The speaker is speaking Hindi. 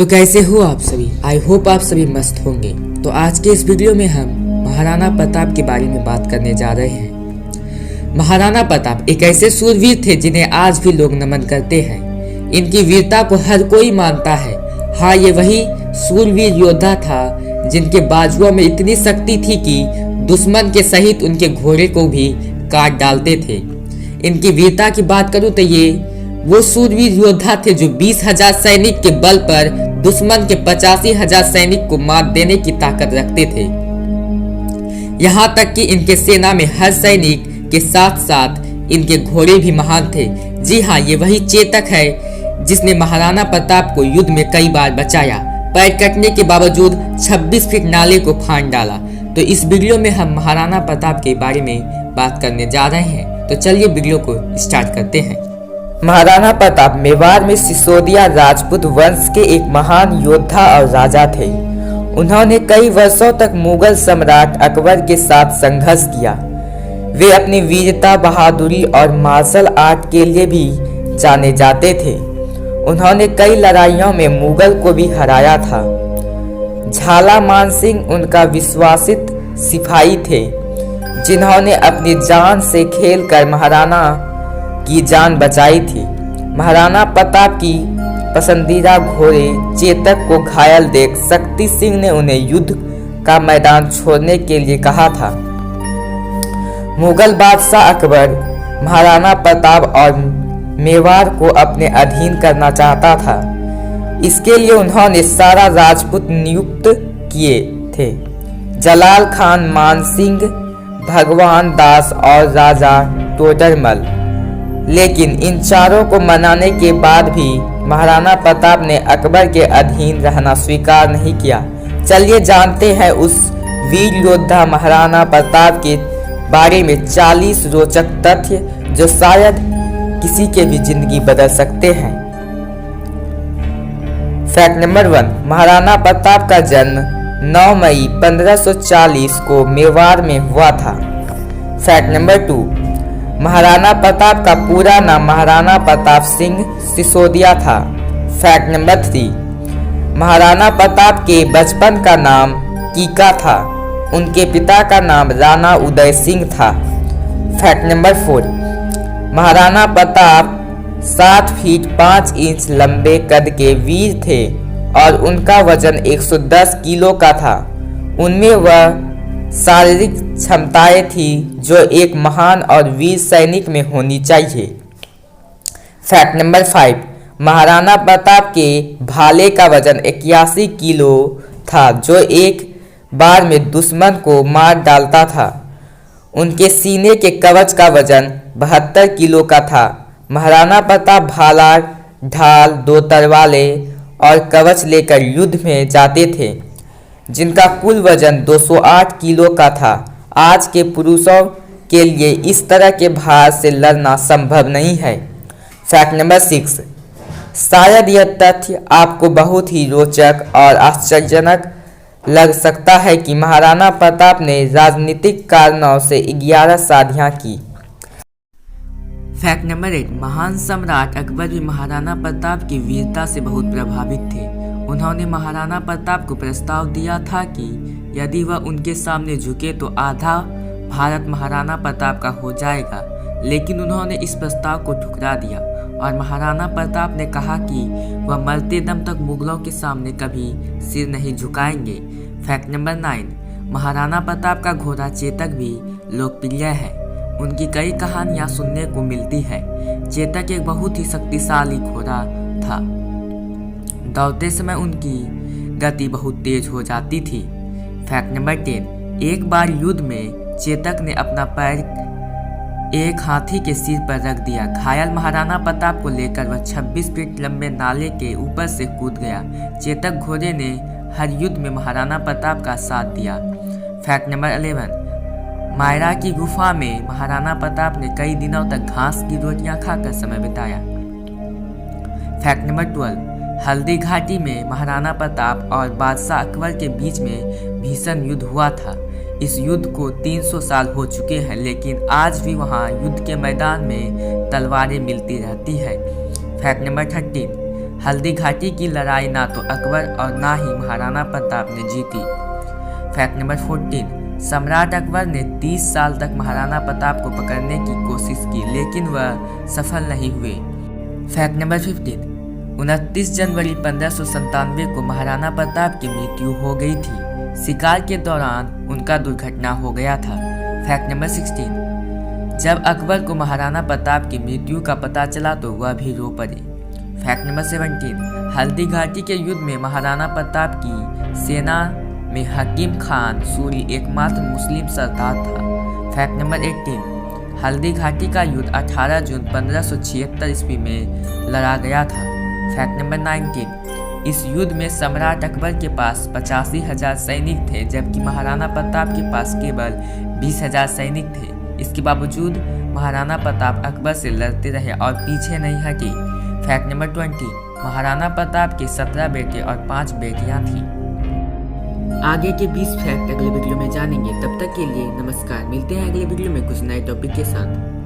तो कैसे हो आप सभी। आई होप आप सभी मस्त होंगे। तो आज के इस वीडियो में हम महाराणा प्रताप के बारे में बात करने जा रहे हैं। महाराणा प्रताप एक ऐसे सूरवीर थे जिन्हें आज भी लोग नमन करते हैं। इनकी वीरता को हर कोई मानता है। हाँ, ये वही सूरवीर योद्धा था जिनके बाजुओं में इतनी शक्ति थी कि दुश्मन के सहित उनके घोड़े को भी काट डालते थे। इनकी वीरता की बात करूं तो ये वो सूरवीर योद्धा थे जो 20,000 सैनिक के बल पर दुश्मन के 85,000 सैनिक को मात देने की ताकत रखते थे। यहाँ तक कि इनके सेना में हर सैनिक के साथ साथ इनके घोड़े भी महान थे। जी हाँ, ये वही चेतक है जिसने महाराणा प्रताप को युद्ध में कई बार बचाया। पैर कटने के बावजूद 26 फीट नाले को फांद डाला। तो इस वीडियो में हम महाराणा प्रताप के बारे में बात करने जा रहे हैं। तो चलिए वीडियो को स्टार्ट करते हैं। महाराणा प्रताप मेवाड़ में सिसोदिया राजपूत वंश के एक महान योद्धा और राजा थे। उन्होंने कई वर्षों तक मुगल सम्राट अकबर के साथ संघर्ष किया। वे अपनी वीरता, बहादुरी और मार्शल आर्ट के लिए भी जाने जाते थे। उन्होंने कई लड़ाइयों में मुगल को भी हराया था। झाला मानसिंह उनका विश्वासित सिपाही थे जिन्होंने अपनी जान से खेलकर महाराणा की जान बचाई थी। महाराणा प्रताप की पसंदीदा घोड़े चेतक को घायल देख शक्ति सिंह ने उन्हें युद्ध का मैदान छोड़ने के लिए कहा था। मुगल बादशाह अकबर महाराणा प्रताप और मेवाड़ को अपने अधीन करना चाहता था। इसके लिए उन्होंने सारा राजपूत नियुक्त किए थे। जलाल खान, मानसिंह, भगवान दास और राजा टोडरमल। लेकिन इन चारों को मनाने के बाद भी महाराणा प्रताप ने अकबर के अधीन रहना स्वीकार नहीं किया। चलिए जानते हैं उस वीर योद्धा महाराणा प्रताप के बारे में 40 रोचक तथ्य जो शायद किसी के भी जिंदगी बदल सकते हैं। फैक्ट नंबर 1, महाराणा प्रताप का जन्म 9 मई 1540 को मेवाड़ में हुआ था। फैक्ट नंबर 2, महाराणा प्रताप का पूरा नाम महाराणा प्रताप सिंह सिसोदिया था। फैक्ट नंबर 3, महाराणा प्रताप के बचपन का नाम कीका था। उनके पिता का नाम राणा उदय सिंह था। Fact number 4, Maharana Pratap 7 feet 5 inch लंबे कद के वीर थे और उनका वजन 110 किलो का था। उनमें वह शारीरिक क्षमताएं थी जो एक महान और वीर सैनिक में होनी चाहिए। फैक्ट नंबर 5, महाराणा प्रताप के भाले का वजन 81 किलो था जो एक बार में दुश्मन को मार डालता था। उनके सीने के कवच का वजन 72 किलो का था। महाराणा प्रताप भाला, ढाल, 2 तलवारें और कवच लेकर युद्ध में जाते थे जिनका कुल वजन 208 किलो का था। आज के पुरुषों के लिए इस तरह के भार से लड़ना संभव नहीं है। फैक्ट नंबर 6, शायद यह तथ्य आपको बहुत ही रोचक और आश्चर्यजनक लग सकता है कि महाराणा प्रताप ने राजनीतिक कारणों से 11 शादियां की। फैक्ट नंबर 8, महान सम्राट अकबर भी महाराणा प्रताप की वीरता से बहुत प्रभावित थे। उन्होंने महाराणा प्रताप को प्रस्ताव दिया था कि यदि वह उनके सामने झुके तो आधा भारत महाराणा प्रताप का हो जाएगा। लेकिन उन्होंने इस प्रस्ताव को ठुकरा दिया और महाराणा प्रताप ने कहा कि वह मरते दम तक मुगलों के सामने कभी सिर नहीं झुकाएंगे। फैक्ट नंबर 9, महाराणा प्रताप का घोड़ा चेतक भी लोकप्रिय है। उनकी कई कहानियां सुनने को मिलती है। चेतक एक बहुत ही शक्तिशाली घोड़ा था। दौड़ते समय उनकी गति बहुत तेज हो जाती थी। फैक्ट नंबर 10, एक बार युद्ध में चेतक ने अपना पैर एक हाथी के सिर पर रख दिया। घायल महाराणा प्रताप को लेकर वह 26 फीट लंबे नाले के ऊपर से कूद गया। चेतक घोड़े ने हर युद्ध में महाराणा प्रताप का साथ दिया। फैक्ट नंबर 11, मायरा की गुफा में महाराणा प्रताप ने कई दिनों तक घास की रोटियां खाकर समय बिताया। फैक्ट नंबर 12, हल्दी घाटी में महाराणा प्रताप और बादशाह अकबर के बीच में भीषण युद्ध हुआ था। इस युद्ध को 300 साल हो चुके हैं, लेकिन आज भी वहां युद्ध के मैदान में तलवारें मिलती रहती है। फैक्ट नंबर 13, हल्दी घाटी की लड़ाई ना तो अकबर और ना ही महाराणा प्रताप ने जीती। फैक्ट नंबर 14, सम्राट अकबर ने 30 साल तक महाराणा प्रताप को पकड़ने की कोशिश की लेकिन वह सफल नहीं हुए। फैक्ट नंबर 15, 29 जनवरी 1597 को महाराणा प्रताप की मृत्यु हो गई थी। शिकार के दौरान उनका दुर्घटना हो गया था। फैक्ट नंबर 16, जब अकबर को महाराणा प्रताप की मृत्यु का पता चला तो वह भी रो पड़े। फैक्ट नंबर 17, हल्दी घाटी के युद्ध में महाराणा प्रताप की सेना में हकीम खान सूरी एकमात्र मुस्लिम सरदार था। फैक्ट नंबर 18, हल्दी घाटी का युद्ध 18 जून 1576 ईस्वी में लड़ा गया था। फैक्ट नंबर 19, इस युद्ध में सम्राट अकबर के पास 85,000 सैनिक थे जबकि महाराणा प्रताप के पास केवल 20,000 सैनिक थे। इसके बावजूद महाराणा प्रताप अकबर से लड़ते रहे और पीछे नहीं हटे। फैक्ट नंबर 20, महाराणा प्रताप के 17 बेटे और 5 बेटियां थीं। आगे के 20 फैक्ट अगले वीडियो में जानेंगे। तब तक के लिए नमस्कार। मिलते हैं अगले वीडियो में कुछ नए टॉपिक के साथ।